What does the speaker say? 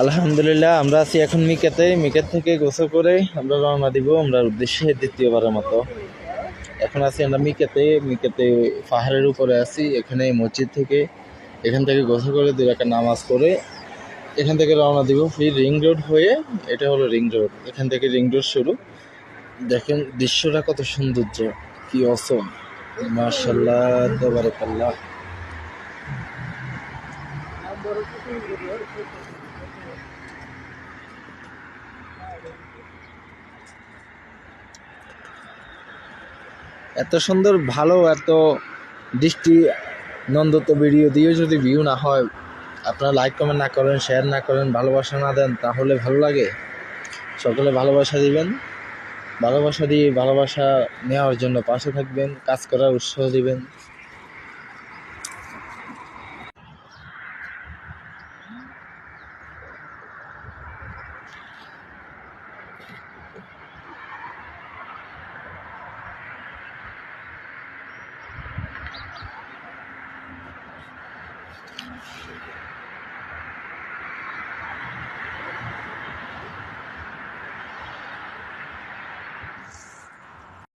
আলহামদুলিল্লাহ, আমরা আছি এখন মিকেতে। মিকেত থেকে গোসল করে আমরা রওনা দিব আমরা উদ্দেশ্যে দ্বিতীয়বারের মতো। এখন আছি আমরা মিকেতে পাহাড়ের উপরে আছি। এখানে এখান থেকে গোসল করে 2 রাকাত নামাজ পড়ে এখান থেকে রওনা দিব ফির রিং রোড হয়ে। এটা হলো রিং রোড, এখান থেকে রিং রোড শুরু। দেখেন দৃশ্যটা কত সৌন্দর্য, কি অসম, মাশাআল্লাহ তাবারাকাল্লাহ। এত সুন্দর ভালো, এত দৃষ্টি নন্দত ভিডিও দিয়ে যদি ভিউ না হয়, আপনারা লাইক কমেন্ট না করেন, শেয়ার না করেন, ভালোবাসা না দেন, তাহলে ভালো লাগে? সকলে ভালোবাসা দিবেন, ভালোবাসা দিয়ে ভালোবাসা নেওয়ার জন্য পাশে থাকবেন, কাজ করার উৎসাহ দিবেন।